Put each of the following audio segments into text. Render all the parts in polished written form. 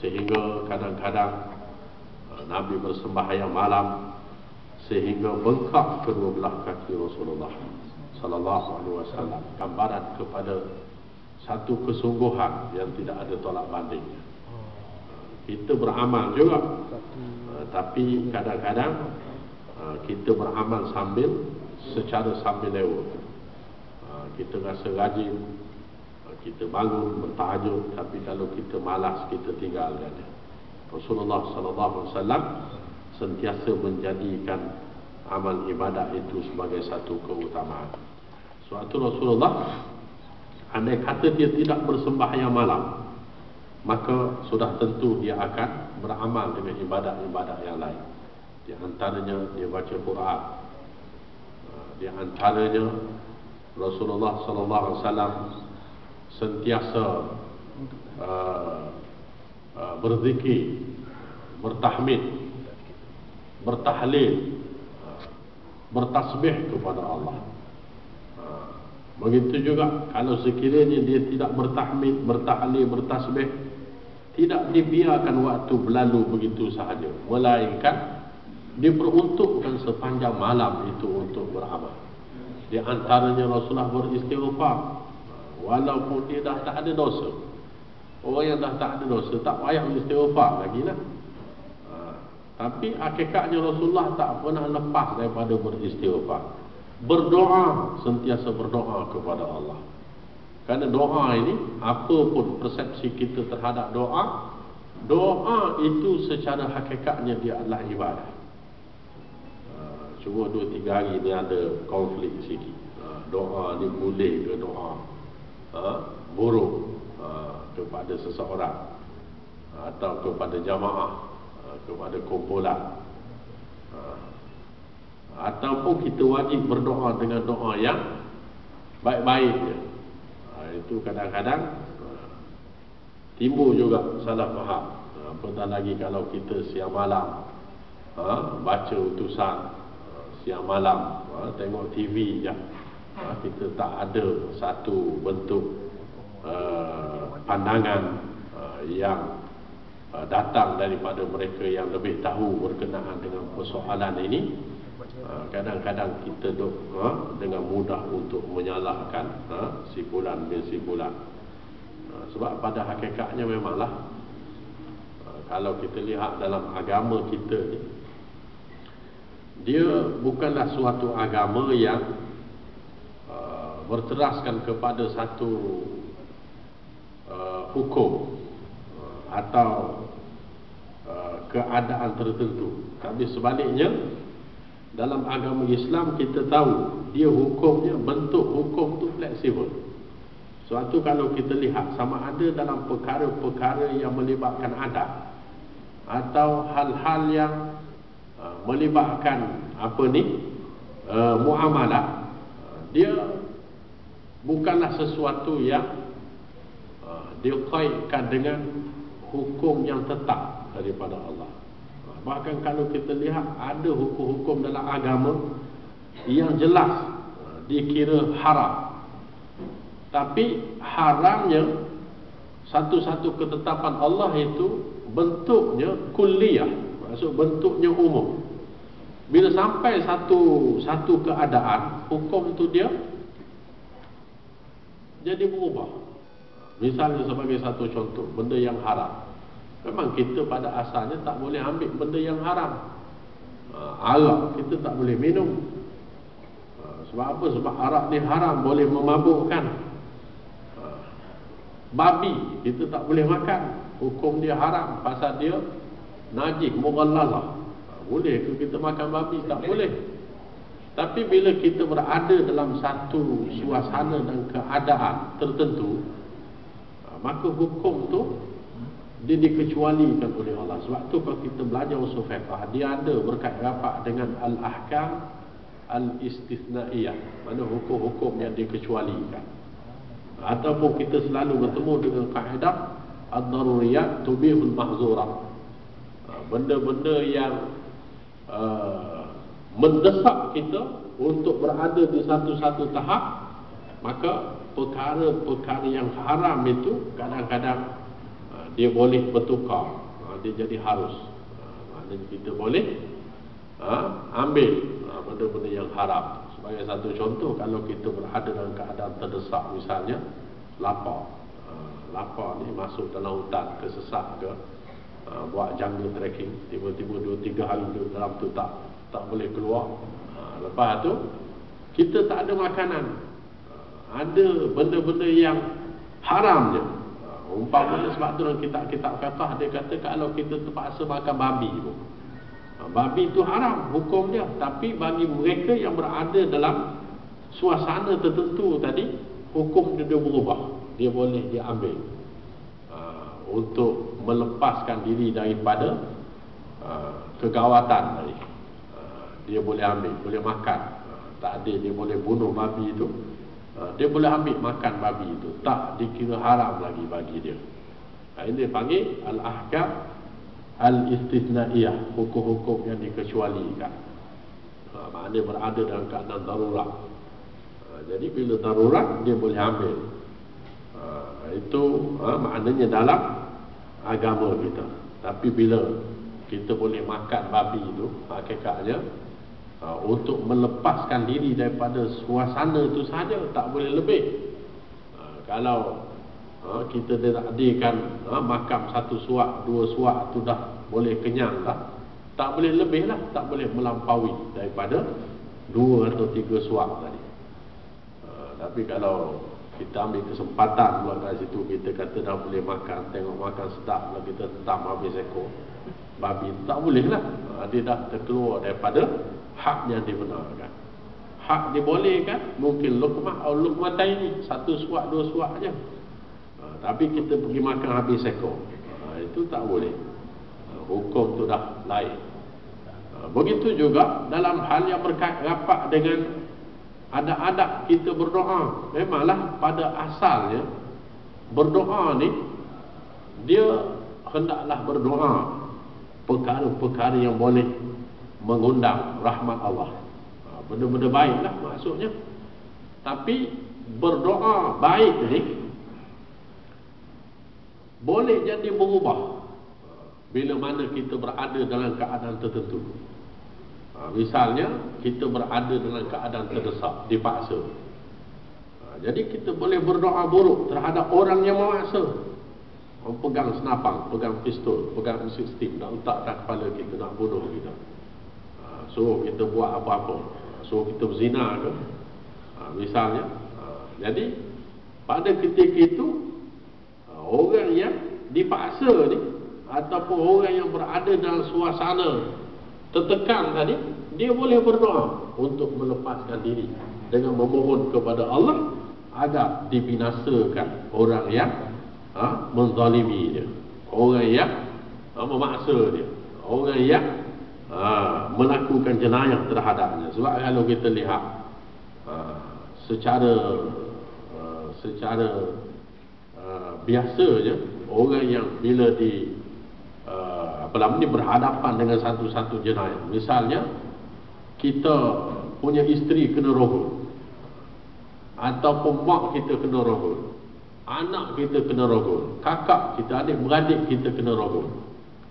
sehingga kadang-kadang Nabi bersembahyang malam sehingga bengkak kedua belah kaki Rasulullah sallallahu alaihi wasallam, gambaran kepada satu kesungguhan yang tidak ada tolak banding. Kita beramal juga, tapi kadang-kadang kita beramal secara sambil lewat. Kita rasa rajin, kita bangun bertahajud, tapi kalau kita malas, kita tinggalkan. Rasulullah sallallahu alaihi wasallam sentiasa menjadikan amal ibadat itu sebagai satu keutamaan. Suatu Rasulullah, andai kata dia tidak bersembahyang malam, maka sudah tentu dia akan beramal dengan ibadat-ibadat yang lain. Di antaranya dia baca Quran. Di antaranya Rasulullah sallallahu alaihi wasallam sentiasa berzikir, bertahmid, bertahlil, bertasbih kepada Allah. Begitu juga kalau sekiranya dia tidak bertahmid, bertahlil, bertasbih, tidak dibiarkan waktu berlalu begitu sahaja, melainkan diperuntukkan sepanjang malam itu untuk beramal. Di antaranya Rasulullah beristighfar walaupun dia dah tak ada dosa. Orang yang dah tak ada dosa tak payah beristighfar lagi lah. Tapi hakikatnya Rasulullah tak pernah lepas daripada beristighfar. Berdoa, sentiasa berdoa kepada Allah. Kerana doa ini, apapun persepsi kita terhadap doa, doa itu secara hakikatnya dia adalah ibadah. Cuma 2-3 hari ni ada konflik sikit. Doa ni boleh ke doa buruk kepada seseorang atau kepada jamaah, kepada kumpulan, ataupun kita wajib berdoa dengan doa yang baik-baik je. Itu kadang-kadang timbul juga salah faham. Apatah lagi kalau kita siang malam baca utusan, siang malam tengok TV je, kita tak ada satu bentuk pandangan yang datang daripada mereka yang lebih tahu berkenaan dengan persoalan ini. Kadang-kadang kita dengan mudah untuk menyalahkan si fulan bin si fulan. Sebab pada hakikatnya memanglah kalau kita lihat dalam agama kita ni, dia bukanlah suatu agama yang berteraskan kepada satu hukum atau keadaan tertentu. Tapi sebaliknya, dalam agama Islam kita tahu dia hukumnya, bentuk hukum tu fleksibel. Suatu kalau kita lihat sama ada dalam perkara-perkara yang melibatkan adat atau hal-hal yang melibatkan muamalah, dia bukanlah sesuatu yang dikaitkan dengan hukum yang tetap daripada Allah. Bahkan kalau kita lihat ada hukum-hukum dalam agama yang jelas dikira haram, tapi haramnya satu-satu ketetapan Allah itu bentuknya kulliyah, maksud bentuknya umum. Bila sampai satu keadaan, hukum itu dia jadi berubah. Misalnya sebagai satu contoh, benda yang haram, memang kita pada asalnya tak boleh ambil benda yang haram. Arak kita tak boleh minum. Sebab apa? Sebab arak ni haram, boleh memabukkan. Babi kita tak boleh makan, hukum dia haram pasal dia najis, mughallalah. Boleh ke kita makan babi? Tak boleh. Tapi bila kita berada dalam satu suasana dan keadaan tertentu, maka hukum tu dia dikecualikan oleh Allah. Sebab tu kalau kita belajar usul fiqh, dia ada berkait rapat dengan al-ahkam al-istithnaiyah, mana hukum-hukum yang dikecualikan. Ataupun kita selalu bertemu dengan kaedah ad-daruriyat tubihul mahzurat, benda-benda yang mendesak kita untuk berada di satu-satu tahap, maka perkara-perkara yang haram itu kadang-kadang dia boleh bertukar, dia jadi harus. Maknanya kita boleh ambil benda-benda yang haram. Sebagai satu contoh, kalau kita berada dalam keadaan terdesak, misalnya lapar, lapar ni masuk dalam hutan, kesesat ke, buat jungle trekking, tiba-tiba 2-3 hari dalam tu tak boleh keluar. Lepas tu kita tak ada makanan, ada benda-benda yang haram je. Umpamanya sebab tu dalam kitab-kitab fiqh dia kata kalau kita terpaksa makan babi pun, babi itu haram hukum dia, tapi bagi mereka yang berada dalam suasana tertentu tadi, hukum dia berubah, dia boleh diambil untuk melepaskan diri daripada kegawatan tadi. Dia boleh ambil, boleh makan, tak ada, dia boleh bunuh babi itu, dia boleh ambil makan babi itu, tak dikira haram lagi bagi dia. Ini dipanggil al-ahkam al-istithnaiyah, hukum-hukum yang dikecualikan. Maknanya berada dalam keadaan darurat. Jadi bila darurat dia boleh ambil. Itu maknanya dalam agama kita. Tapi bila kita boleh makan babi itu, hakikatnya untuk melepaskan diri daripada suasana itu sahaja, tak boleh lebih. Kalau kita takdirkan makan 1 suak, 2 suak tu dah boleh kenyang dah, tak boleh lebih lah, tak boleh melampaui daripada 2 atau 3 suak tadi. Tapi kalau kita ambil kesempatan buat kat situ, kita kata dah boleh makan, tengok makan sedap lah, kita entam habis ekor babi, tak boleh lah. Dia dah terkeluar daripada hak yang dibenarkan. Hak dibolehkan mungkin luqmah atau luqmataini, 1 suak 2 suak aja. Tapi kita pergi makan habis ekor, itu tak boleh. Hukum tu dah lain. Begitu juga dalam hal yang berkait rapat dengan adab-adab kita berdoa. Memanglah pada asalnya berdoa ni, dia hendaklah berdoa perkara-perkara yang boleh mengundang rahmat Allah, benda-benda baiklah maksudnya. Tapi berdoa baik ni boleh jadi berubah bila mana kita berada dalam keadaan tertentu. Misalnya kita berada dalam keadaan terdesak, dipaksa. Jadi kita boleh berdoa buruk terhadap orang yang memaksa. Orang pegang senapang, pegang pistol, pegang M16, nak letakkan kepala kita, nak bunuh kita, suruh kita buat apa-apa, suruh kita berzina ke, misalnya. Jadi pada ketika itu, orang yang dipaksa ni, ataupun orang yang berada dalam suasana tertekan tadi, dia boleh berdoa untuk melepaskan diri dengan memohon kepada Allah agar dibinasakan orang yang menzalimi dia, orang yang memaksa dia, orang yang melakukan jenayah terhadapnya. Sebab kalau kita lihat secara biasanya, orang yang bila berhadapan dengan satu-satu jenayah, misalnya kita punya isteri kena rogol, ataupun mak kita kena rogol, anak kita kena rogol, kakak kita, adik-beradik kita kena rogol,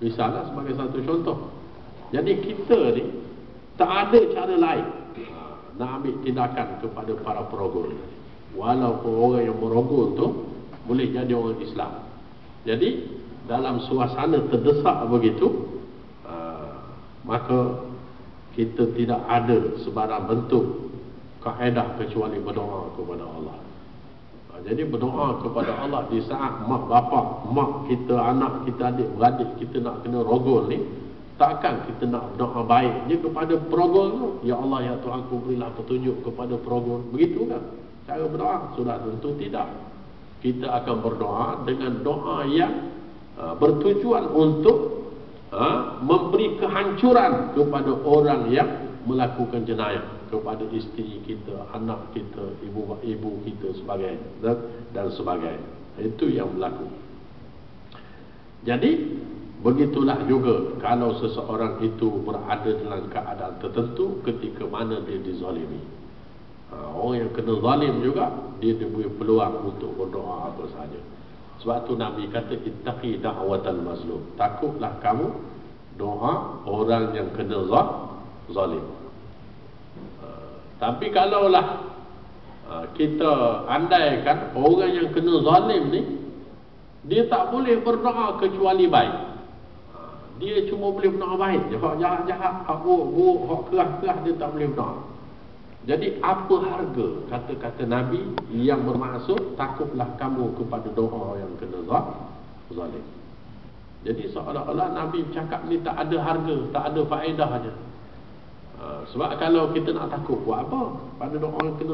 misalnya sebagai satu contoh. Jadi kita ni tak ada cara lain nak ambil tindakan kepada para perogol, walaupun orang yang merogol tu boleh jadi orang Islam. Jadi dalam suasana terdesak begitu, maka kita tidak ada sebarang bentuk kaedah kecuali berdoa kepada Allah. Jadi berdoa kepada Allah di saat mak bapak, mak kita, anak kita, adik beradik kita nak kena rogol ni, takkan kita nak berdoa baiknya kepada perogol tu, ya Allah ya Tuhanku berilah petunjuk kepada perogol, begitu kan cara berdoa? Sudah tentu tidak. Kita akan berdoa dengan doa yang bertujuan untuk memberi kehancuran kepada orang yang melakukan jenayah kepada isteri kita, anak kita, ibu kita sebagainya dan sebagainya. Itu yang berlaku. Jadi begitulah juga kalau seseorang itu berada dalam keadaan tertentu ketika mana dia dizalimi. Orang yang kena zalim juga, dia diberi peluang untuk berdoa apa sahaja. Sebab tu Nabi kata ittaqi da'watal mazlum. Takutlah kamu doa orang yang kena zalim. Tapi kalaulah kita andaikan orang yang kena zalim ni dia tak boleh berdoa kecuali baik. Dia cuma boleh berdoa baik je. Hak jahat-jahat, hak buruk-buruk, hak keras-keras dia tak boleh berdoa. Jadi apa harga kata-kata Nabi yang bermaksud takutlah kamu kepada doa yang kena zalim. Jadi seolah-olah Nabi bercakap ni tak ada harga, tak ada faedah je. Sebab kalau kita nak takut buat apa pada doa yang kena